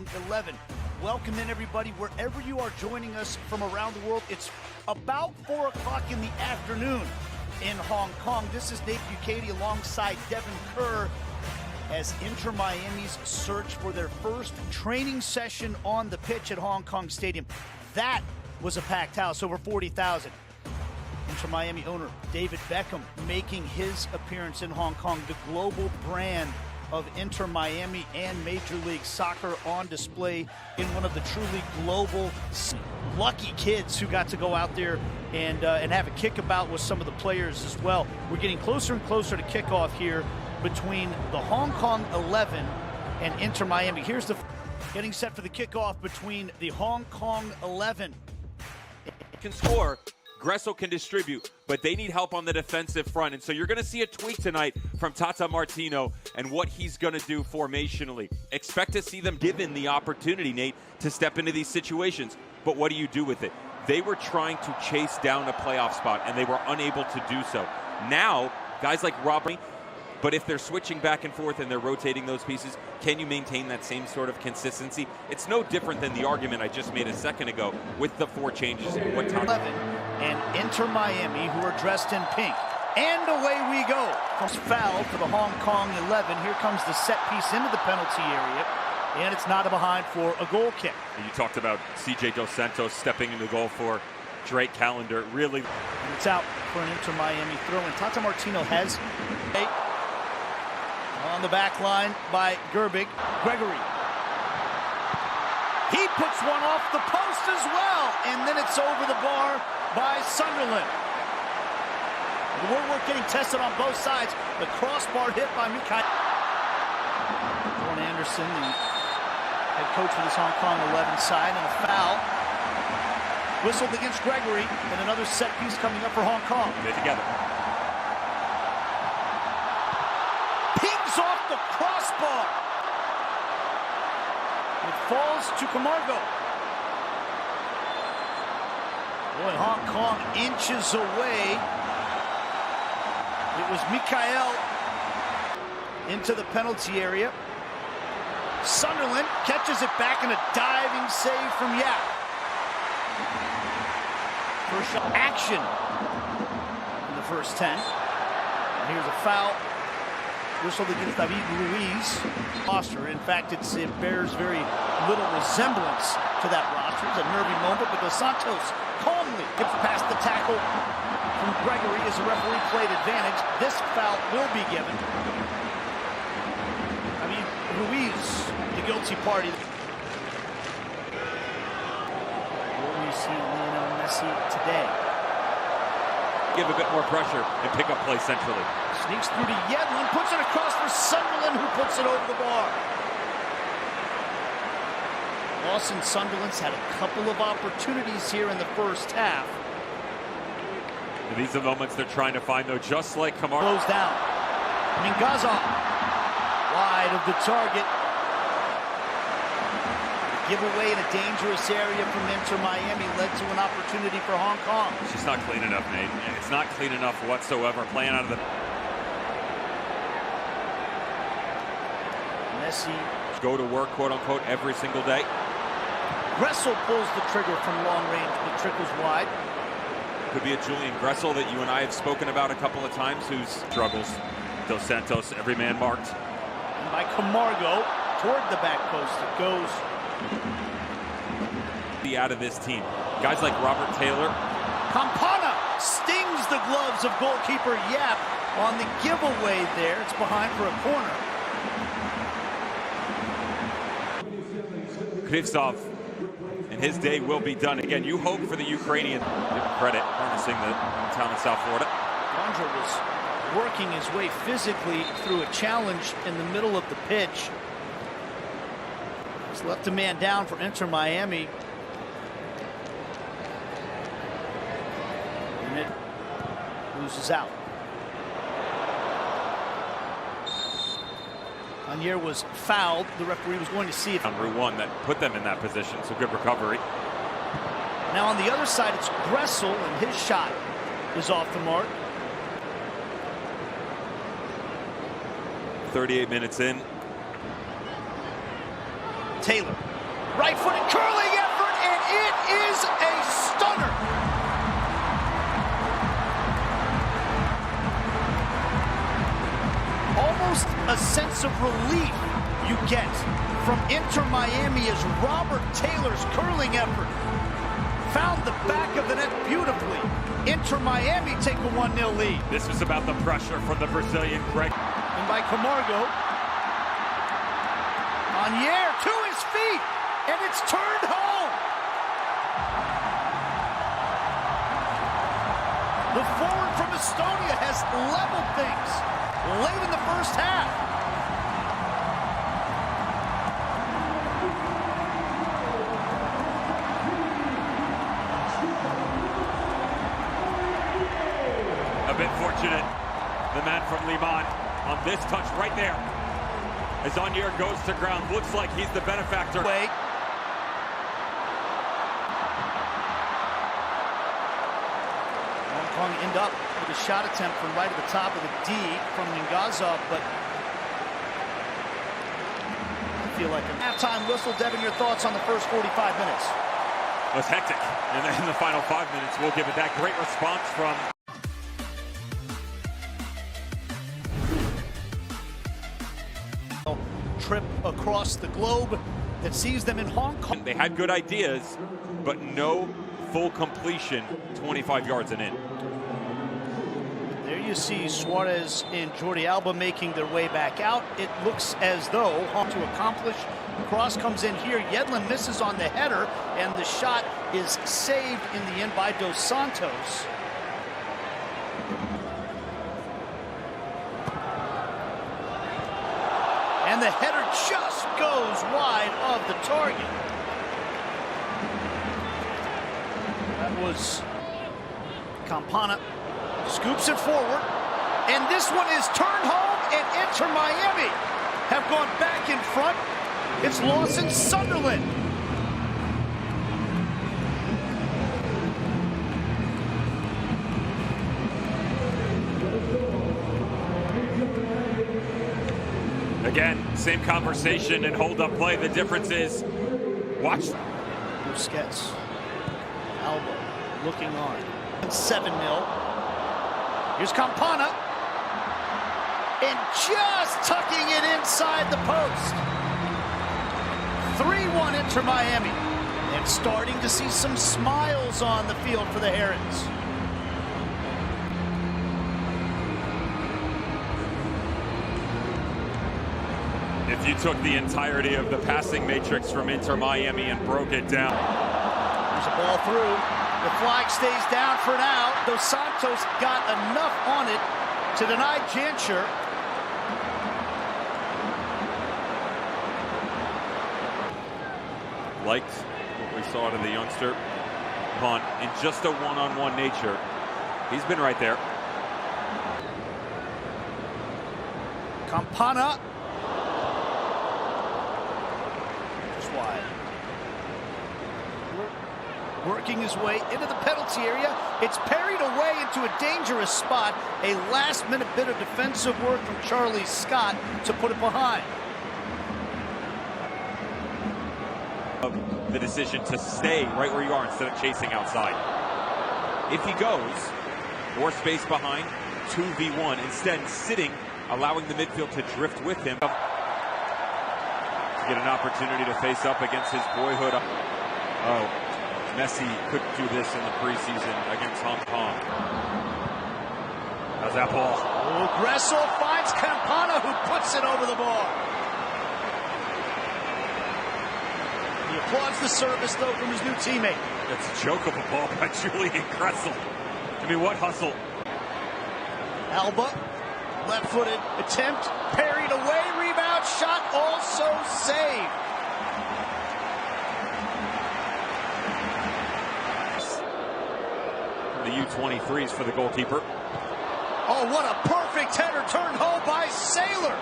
Kong 11. Welcome in, everybody, wherever you are joining us from around the world. It's about 4 o'clock in the afternoon in Hong Kong. This is Nate Bukaty alongside Devin Kerr as Inter Miami's search for their first training session on the pitch at Hong Kong Stadium. That was a packed house, over 40,000. Inter Miami owner David Beckham making his appearance in Hong Kong. The global brand of Inter Miami and Major League Soccer on display in one of the truly global lucky kids who got to go out there and have a kickabout with some of the players as well. We're getting closer and closer to kickoff here between the Hong Kong 11 and Inter Miami. Here's the getting set for the kickoff between the Hong Kong 11. Can score, Gressel can distribute, but they need help on the defensive front. And so you're going to see a tweak tonight from Tata Martino and what he's going to do formationally. Expect to see them given the opportunity, Nate, to step into these situations. But what do you do with it? They were trying to chase down a playoff spot, and they were unable to do so. Now, guys like Robert, but if they're switching back and forth and they're rotating those pieces, can you maintain that same sort of consistency? It's no different than the argument I just made a second ago with the 4 changes. What time? 11 and Inter Miami, who are dressed in pink. And away we go. Foul for the Hong Kong 11. Here comes the set piece into the penalty area. And it's not a behind for a goal kick. You talked about CJ Dos Santos stepping into goal for Drake Callender. Really. And it's out for an Inter Miami throw. And Tata Martino has on the back line by Gregory. He puts one off the post as well. And then it's over the bar by Sunderland. The work getting tested on both sides. The crossbar hit by Mikhail. Warren Anderson, the head coach for this Hong Kong 11 side, and a foul. Whistled against Gregory, and another set piece coming up for Hong Kong. They're together. Pings off the crossbar. It falls to Camargo. Boy, Hong Kong inches away. It was Mikhail into the penalty area. Sunderland catches it back in a diving save from Yap. First action in the first 10. And here's a foul. Whistled against David Luiz. Roster. In fact, it bears very little resemblance to that roster. It's a nervy moment, but Dos Santos calmly gets past the tackle from Gregory as the referee played advantage. This foul will be given. Ruiz, the guilty party. Will we see Lionel Messi today? Give a bit more pressure and pick up play centrally. Sneaks through to Yedlin, puts it across for Sunderland, who puts it over the bar. Lawson Sunderland's had a couple of opportunities here in the first half. And these are the moments they're trying to find, though, just like Kamara. Goes down. Mingaza. Wide of the target. The giveaway in a dangerous area from Inter Miami led to an opportunity for Hong Kong. It's just not clean enough, Nate. It's not clean enough whatsoever. Playing out of the... Messi. Go to work, quote-unquote, every single day. Gressel pulls the trigger from long range, but trickles wide. Could be a Julian Gressel that you and I have spoken about a couple of times, who's struggles. Dos Santos, every man marked. By Camargo toward the back post. It goes. Be out of this team. Guys like Robert Taylor. Campana stings the gloves of goalkeeper Yap on the giveaway there. It's behind for a corner. Krivtsov, and his day will be done. Again, you hope for the Ukrainian. Give credit, harnessing the hometown of South Florida. Gondra was working his way physically through a challenge in the middle of the pitch. He's left a man down for Inter Miami. And it loses out. Anier was fouled. The referee was going to see if... Number 1 that put them in that position, so good recovery. Now on the other side, it's Gressel, and his shot is off the mark. 38 minutes in. Taylor Right-footed curling effort, and it is a stunner. Almost a sense of relief you get from Inter Miami as Robert Taylor's curling effort found the back of the net beautifully. Inter Miami take a 1-0 lead. This was about the pressure from the Brazilian Greg. And by Camargo. Anier to his feet, and it's turned home. The forward from Estonia has leveled things late in the first half. A bit fortunate, the man from Liman on this touch right there. As Anier goes to ground, looks like he's the benefactor. Wait. Hongkong end up with a shot attempt from right at the top of the D from Ngazov, but I feel like a halftime whistle. Devin, your thoughts on the first 45 minutes? It was hectic, and then in the final 5 minutes, we'll give it that great response from trip across the globe that sees them in Hong Kong. They had good ideas, but no full completion 25 yards and in. There you see Suarez and Jordi Alba making their way back out. It looks as though to accomplish. The cross comes in here. Yedlin misses on the header, and the shot is saved in the end by Dos Santos. And the header just goes wide of the target. That was Campana. Scoops it forward. And this one is turned home, and Inter Miami have gone back in front. It's Lawson Sunderland. Again, same conversation and hold-up play. The difference is, watch. Busquets. Alba looking on. 7-0. Here's Campana. And just tucking it inside the post. 3-1 Inter Miami. And starting to see some smiles on the field for the Herons. If you took the entirety of the passing matrix from Inter Miami and broke it down. There's a ball through. The flag stays down for now. Dos Santos got enough on it to deny Jancher. Liked what we saw to the youngster. Punt in just a one-on-one nature. He's been right there. Campana. Just wide. Working his way into the penalty area. It's parried away into a dangerous spot. A last-minute bit of defensive work from Charlie Scott to put it behind. The decision to stay right where you are instead of chasing outside. If he goes, more space behind, 2v1, instead sitting, allowing the midfield to drift with him. To get an opportunity to face up against his boyhood. Oh, Messi couldn't do this in the preseason against Hong Kong. How's that ball? Oh, Gressel finds Campana, who puts it over the bar. He applauds the service, though, from his new teammate. That's a joke of a ball by Julian Gressel. I mean, what hustle. Alba, left-footed attempt, parried away, rebound, shot also saved. The U23s for the goalkeeper. Oh, what a perfect header turned home by Saylor.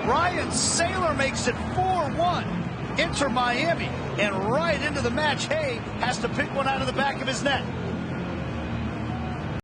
Ryan Saylor makes it 4-1. Inter Miami, and right into the match. Hay has to pick one out of the back of his net.